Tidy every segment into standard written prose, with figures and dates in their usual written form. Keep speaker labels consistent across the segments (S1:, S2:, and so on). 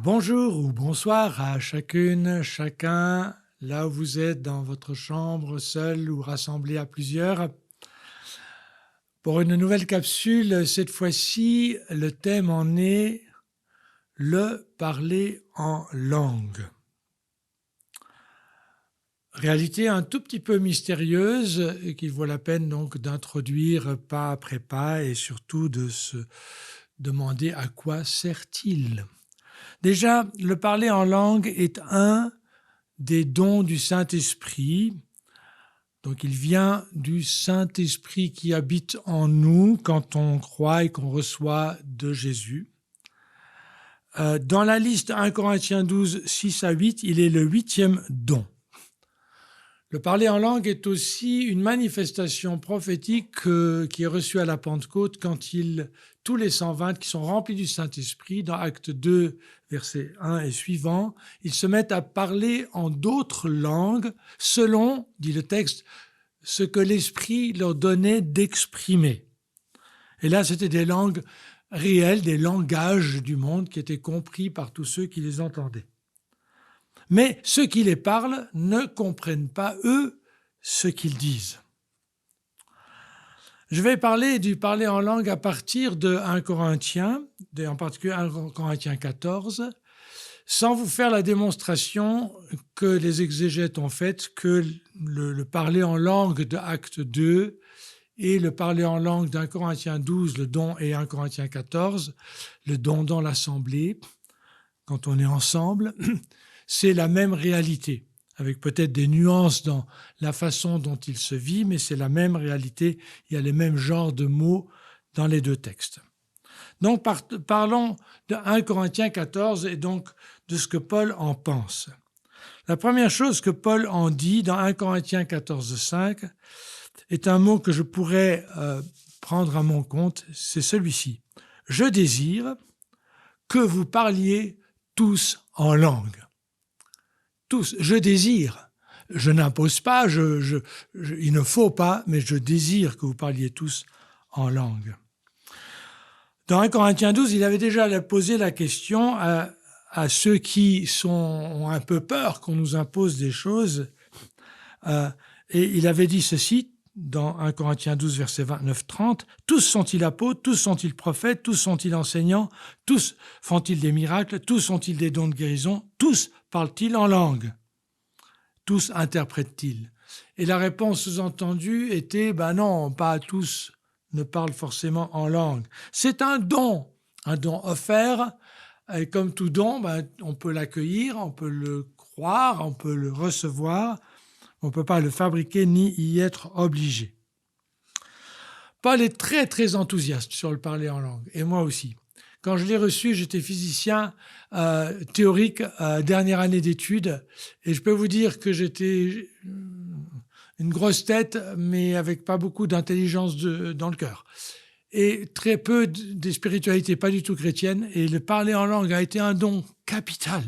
S1: Bonjour ou bonsoir à chacune, chacun, là où vous êtes dans votre chambre, seul ou rassemblé à plusieurs. Pour une nouvelle capsule, cette fois-ci, le thème en est le parler en langue. Réalité un tout petit peu mystérieuse et qu'il vaut la peine donc d'introduire pas après pas et surtout de se demander à quoi sert-il. Déjà, le parler en langue est un des dons du Saint-Esprit. Donc il vient du Saint-Esprit qui habite en nous quand on croit et qu'on reçoit de Jésus. Dans la liste 1 Corinthiens 12, 6 à 8, il est le 8e don. Le parler en langue est aussi une manifestation prophétique qui est reçue à la Pentecôte quand tous les 120 qui sont remplis du Saint-Esprit, dans Acte 2, versets 1 et suivants, ils se mettent à parler en d'autres langues selon, dit le texte, ce que l'Esprit leur donnait d'exprimer. Et là, c'était des langues réelles, des langages du monde qui étaient compris par tous ceux qui les entendaient. Mais ceux qui les parlent ne comprennent pas, eux, ce qu'ils disent. Je vais parler du parler en langue à partir de 1 Corinthiens, en particulier 1 Corinthiens 14, sans vous faire la démonstration que les exégètes ont faite que le parler en langue de Acte 2 et le parler en langue d'1 Corinthiens 12, le don, et 1 Corinthiens 14, le don dans l'assemblée, quand on est ensemble, c'est la même réalité, avec peut-être des nuances dans la façon dont il se vit, mais c'est la même réalité, il y a les mêmes genres de mots dans les deux textes. Donc parlons de 1 Corinthiens 14 et donc de ce que Paul en pense. La première chose que Paul en dit dans 1 Corinthiens 14, 5 est un mot que je pourrais prendre à mon compte, c'est celui-ci. « Je désire que vous parliez tous en langue. » Tous, je désire. Je n'impose pas, il ne faut pas, mais je désire que vous parliez tous en langue. Dans 1 Corinthiens 12, il avait déjà posé la question à ceux qui ont un peu peur qu'on nous impose des choses. Et il avait dit ceci dans 1 Corinthiens 12, versets 29-30. « Tous sont-ils apôtres, tous sont-ils prophètes, tous sont-ils enseignants, tous font-ils des miracles, tous ont-ils des dons de guérison, tous parlent-ils en langue, tous interprètent-ils » Et la réponse sous-entendue était « non, pas tous ne parlent forcément en langue. » C'est un don offert, et comme tout don, on peut l'accueillir, on peut le croire, on peut le recevoir, on ne peut pas le fabriquer ni y être obligé. Paul est très très enthousiaste sur le parler en langue, et moi aussi. Quand je l'ai reçu, j'étais physicien théorique, dernière année d'études, et je peux vous dire que j'étais une grosse tête, mais avec pas beaucoup d'intelligence dans le cœur. Et très peu de spiritualité, pas du tout chrétienne, et le parler en langue a été un don capital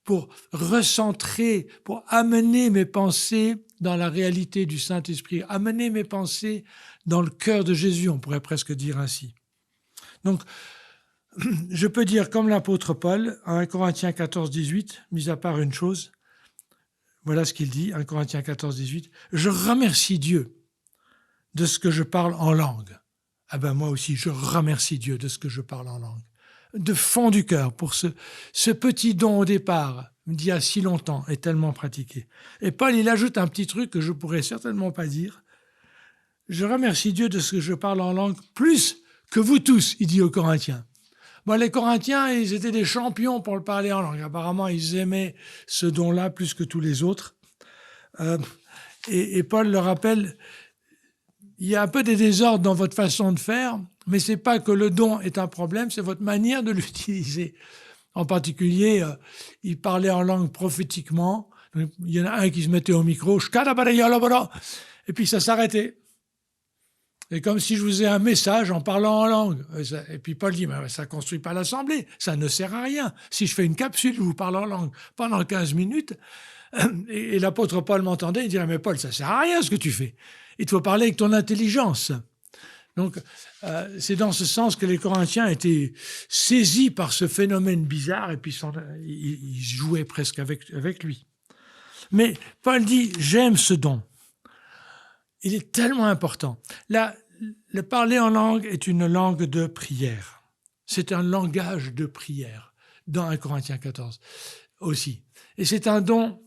S1: pour recentrer, pour amener mes pensées dans la réalité du Saint-Esprit, amener mes pensées dans le cœur de Jésus, on pourrait presque dire ainsi. Donc, je peux dire comme l'apôtre Paul, en 1 Corinthiens 14, 18, mis à part une chose, voilà ce qu'il dit, 1 Corinthiens 14, 18, « Je remercie Dieu de ce que je parle en langue. » Moi aussi, je remercie Dieu de ce que je parle en langue. De fond du cœur, pour ce petit don au départ, d'il y a si longtemps, et tellement pratiqué. Et Paul, il ajoute un petit truc que je pourrais certainement pas dire. « Je remercie Dieu de ce que je parle en langue plus que vous tous, il dit aux Corinthiens. » Les Corinthiens, ils étaient des champions pour le parler en langue. Apparemment, ils aimaient ce don-là plus que tous les autres. Et Paul leur rappelle, il y a un peu des désordres dans votre façon de faire, mais ce n'est pas que le don est un problème, c'est votre manière de l'utiliser. En particulier, il parlait en langue prophétiquement. Il y en a un qui se mettait au micro, et puis ça s'arrêtait. Et comme si je vous ai un message en parlant en langue. Et puis Paul dit, ça ne construit pas l'assemblée, ça ne sert à rien. Si je fais une capsule, je vous parle en langue pendant 15 minutes, et l'apôtre Paul m'entendait, il dirait, mais Paul, ça ne sert à rien ce que tu fais. Il te faut parler avec ton intelligence. Donc, c'est dans ce sens que les Corinthiens étaient saisis par ce phénomène bizarre et puis ils jouaient presque avec lui. Mais Paul dit « j'aime ce don ». Il est tellement important. Là, le parler en langue est une langue de prière. C'est un langage de prière dans 1 Corinthiens 14 aussi. Et c'est un don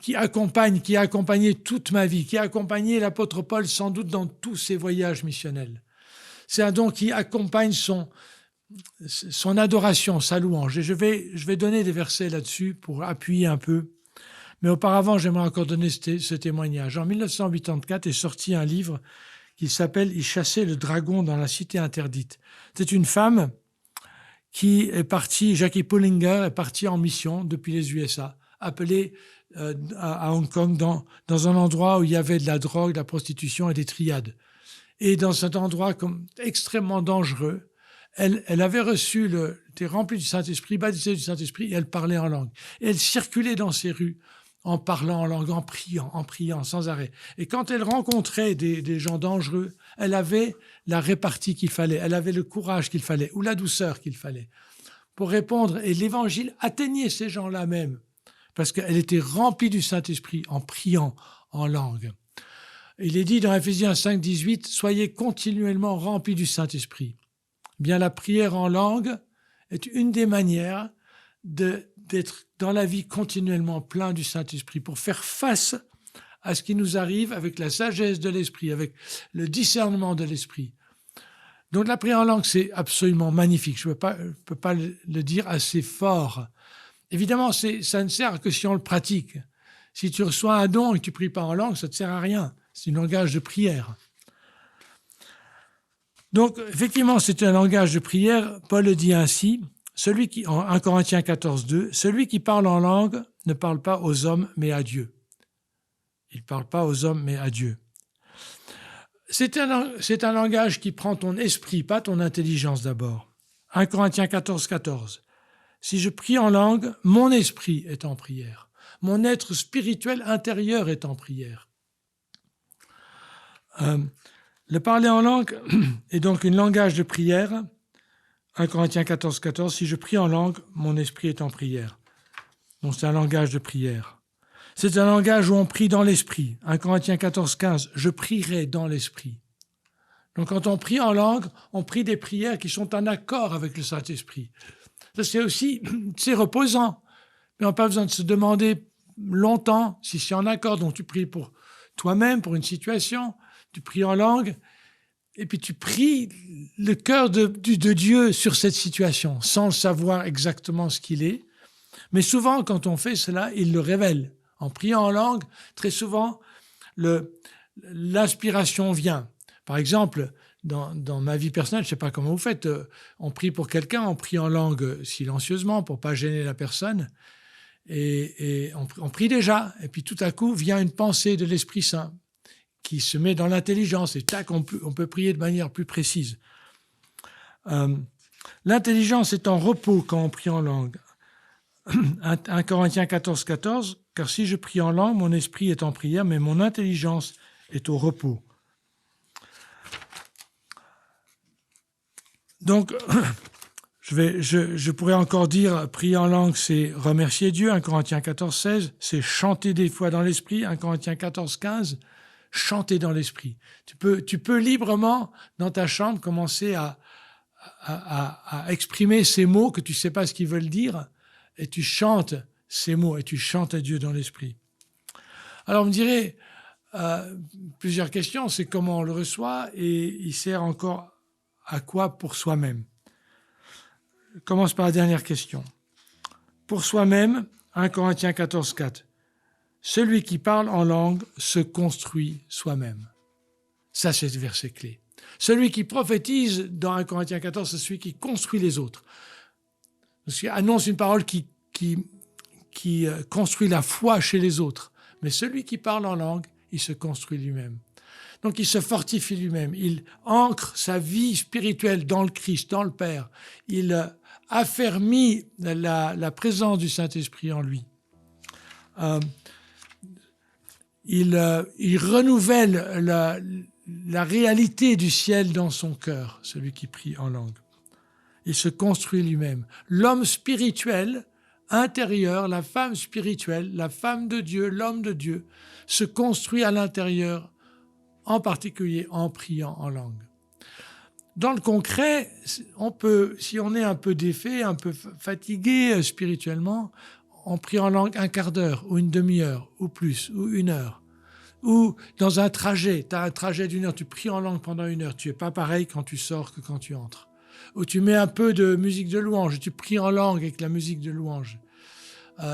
S1: qui a accompagné toute ma vie, qui a accompagné l'apôtre Paul sans doute dans tous ses voyages missionnels. C'est un don qui accompagne son adoration, sa louange. Et je vais donner des versets là-dessus pour appuyer un peu. Mais auparavant, j'aimerais encore donner ce témoignage. En 1984 est sorti un livre qui s'appelle « Il chassait le dragon dans la cité interdite ». C'est une femme qui est partie, Jackie Pullinger est partie en mission depuis les USA, appelée à Hong Kong dans un endroit où il y avait de la drogue, de la prostitution et des triades. Et dans cet endroit extrêmement dangereux, elle avait était remplie du Saint-Esprit, baptisée du Saint-Esprit, et elle parlait en langue. Et elle circulait dans ces rues en parlant en langue, en priant sans arrêt. Et quand elle rencontrait des gens dangereux, elle avait la répartie qu'il fallait, elle avait le courage qu'il fallait, ou la douceur qu'il fallait, pour répondre. Et l'Évangile atteignait ces gens-là même, parce qu'elle était remplie du Saint-Esprit en priant en langue. Il est dit dans Ephésiens 5, 18, « Soyez continuellement remplis du Saint-Esprit ». Bien, la prière en langue est une des manières d'être dans la vie continuellement plein du Saint-Esprit pour faire face à ce qui nous arrive avec la sagesse de l'Esprit, avec le discernement de l'Esprit. Donc la prière en langue, c'est absolument magnifique. Je ne peux pas le dire assez fort. Évidemment, ça ne sert que si on le pratique. Si tu reçois un don et que tu ne pries pas en langue, ça ne te sert à rien. C'est un langage de prière. Donc, effectivement, c'est un langage de prière. Paul le dit ainsi, en 1 Corinthiens 14, 2, « Celui qui parle en langue ne parle pas aux hommes, mais à Dieu. » Il ne parle pas aux hommes, mais à Dieu. C'est un langage qui prend ton esprit, pas ton intelligence d'abord. 1 Corinthiens 14, 14. « Si je prie en langue, mon esprit est en prière. Mon être spirituel intérieur est en prière. » Le parler en langue est donc un langage de prière. 1 Corinthiens 14, 14, « Si je prie en langue, mon esprit est en prière. » Donc c'est un langage de prière. C'est un langage où on prie dans l'esprit. 1 Corinthiens 14, 15, « Je prierai dans l'esprit. » Donc quand on prie en langue, on prie des prières qui sont en accord avec le Saint-Esprit. Ça c'est reposant. Mais on n'a pas besoin de se demander longtemps si c'est en accord. Donc tu pries pour toi-même, pour une situation, tu pries en langue, et puis tu pries le cœur de Dieu sur cette situation, sans le savoir exactement ce qu'il est. Mais souvent, quand on fait cela, il le révèle. En priant en langue, très souvent, l'inspiration vient. Par exemple, dans ma vie personnelle, je ne sais pas comment vous faites, on prie pour quelqu'un, on prie en langue silencieusement pour ne pas gêner la personne, et on prie déjà, et puis tout à coup vient une pensée de l'Esprit Saint qui se met dans l'intelligence, et tac, on peut prier de manière plus précise. L'intelligence est en repos quand on prie en langue. 1 Corinthiens 14, 14, « Car si je prie en langue, mon esprit est en prière, mais mon intelligence est au repos. » Donc, je pourrais encore dire, prier en langue, c'est remercier Dieu, 1 Corinthiens 14, 16, c'est chanter des fois dans l'esprit, 1 Corinthiens 14, 15, chanter dans l'esprit. Tu peux librement, dans ta chambre, commencer à exprimer ces mots que tu ne sais pas ce qu'ils veulent dire, et tu chantes ces mots, et tu chantes à Dieu dans l'esprit. Alors, on me dirait, plusieurs questions, c'est comment on le reçoit, et il sert encore à quoi pour soi-même. Je commence par la dernière question. Pour soi-même, 1 Corinthiens 14, 4. Celui qui parle en langue se construit soi-même. Ça, c'est le verset clé. Celui qui prophétise dans 1 Corinthiens 14, c'est celui qui construit les autres. Parce qu'il annonce une parole qui construit la foi chez les autres. Mais celui qui parle en langue, il se construit lui-même. Donc il se fortifie lui-même. Il ancre sa vie spirituelle dans le Christ, dans le Père. Il affermit la présence du Saint-Esprit en lui. Il renouvelle la réalité du ciel dans son cœur, celui qui prie en langue. Il se construit lui-même. L'homme spirituel, intérieur, la femme spirituelle, la femme de Dieu, l'homme de Dieu, se construit à l'intérieur, en particulier en priant en langue. Dans le concret, on peut, si on est un peu défait, un peu fatigué spirituellement, on prie en langue un quart d'heure ou une demi-heure ou plus, ou une heure. Ou dans un trajet, tu as un trajet d'une heure, tu pries en langue pendant une heure, tu n'es pas pareil quand tu sors que quand tu entres. Ou tu mets un peu de musique de louange, tu pries en langue avec la musique de louange.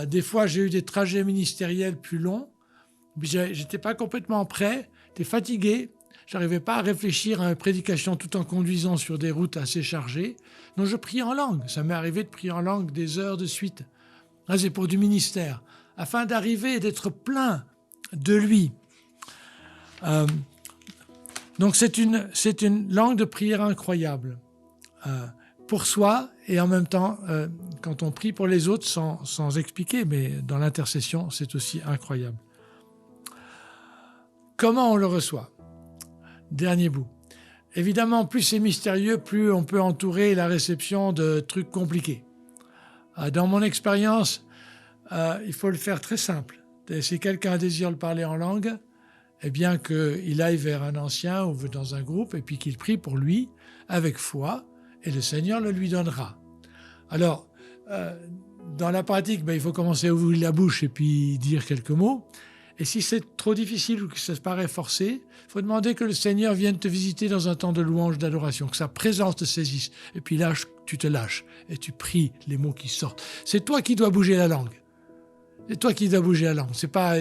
S1: Des fois, j'ai eu des trajets ministériels plus longs, j'étais pas complètement prêt, t'es fatigué, j'arrivais pas à réfléchir à une prédication tout en conduisant sur des routes assez chargées. Donc je prie en langue, ça m'est arrivé de prier en langue des heures de suite. Là, c'est pour du ministère, afin d'arriver et d'être plein de lui. Donc c'est une langue de prière incroyable pour soi et en même temps quand on prie pour les autres sans expliquer, mais dans l'intercession c'est aussi incroyable. Comment on le reçoit? Dernier bout. Évidemment, plus c'est mystérieux, plus on peut entourer la réception de trucs compliqués. Dans mon expérience, il faut le faire très simple. Si quelqu'un désire le parler en langue, eh bien qu'il aille vers un ancien ou dans un groupe et puis qu'il prie pour lui avec foi et le Seigneur le lui donnera. Alors, dans la pratique, il faut commencer à ouvrir la bouche et puis dire quelques mots. Et si c'est trop difficile ou que ça se paraît forcé, il faut demander que le Seigneur vienne te visiter dans un temps de louange, d'adoration, que sa présence te saisisse. Et puis là, tu te lâches et tu pries les mots qui sortent. C'est toi qui dois bouger la langue. C'est toi qui dois bouger la langue. C'est pas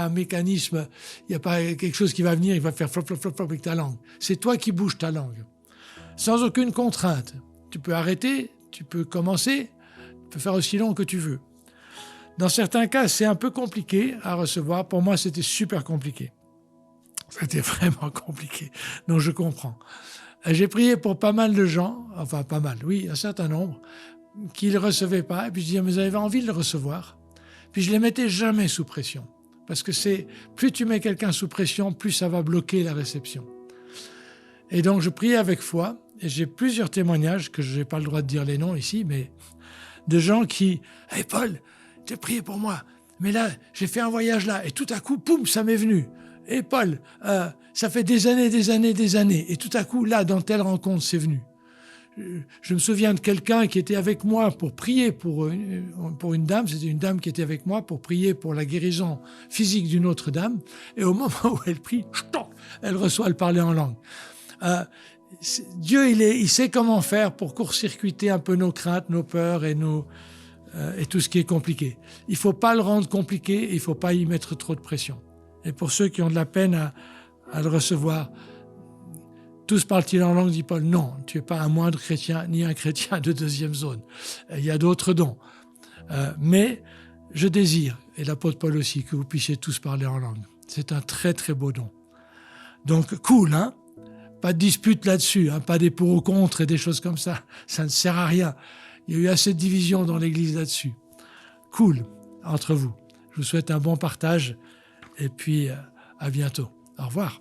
S1: un mécanisme, il n'y a pas quelque chose qui va venir, il va faire flop, flop, flop, flop avec ta langue. C'est toi qui bouges ta langue. Sans aucune contrainte. Tu peux arrêter, tu peux commencer, tu peux faire aussi long que tu veux. Dans certains cas, c'est un peu compliqué à recevoir. Pour moi, c'était super compliqué. C'était vraiment compliqué. Donc, je comprends. J'ai prié pour pas mal de gens, enfin pas mal, oui, un certain nombre, qui ne le recevaient pas. Et puis je disais, mais vous avez envie de le recevoir? Puis je ne les mettais jamais sous pression. Parce que plus tu mets quelqu'un sous pression, plus ça va bloquer la réception. Et donc, je priais avec foi. Et j'ai plusieurs témoignages, que je n'ai pas le droit de dire les noms ici, mais de gens qui, « Hey Paul, tu as prié pour moi, mais là, j'ai fait un voyage là, et tout à coup, poum, ça m'est venu. Et Paul, ça fait des années, et tout à coup, là, dans telle rencontre, c'est venu. » Je me souviens de quelqu'un qui était avec moi pour prier pour une dame, c'était une dame qui était avec moi pour prier pour la guérison physique d'une autre dame, et au moment où elle prie, elle reçoit le parler en langue. Dieu, il sait comment faire pour court-circuiter un peu nos craintes, nos peurs et tout ce qui est compliqué. Il ne faut pas le rendre compliqué et il ne faut pas y mettre trop de pression. Et pour ceux qui ont de la peine à le recevoir, tous parlent-ils en langue, dit Paul, non, tu n'es pas un moindre chrétien ni un chrétien de deuxième zone. Il y a d'autres dons. Mais je désire, et l'apôtre Paul aussi, que vous puissiez tous parler en langue. C'est un très très beau don. Donc cool, hein? Pas de dispute là-dessus, hein? Pas des pour ou contre et des choses comme ça. Ça ne sert à rien. Il y a eu assez de divisions dans l'Église là-dessus. Cool, entre vous. Je vous souhaite un bon partage et puis à bientôt. Au revoir.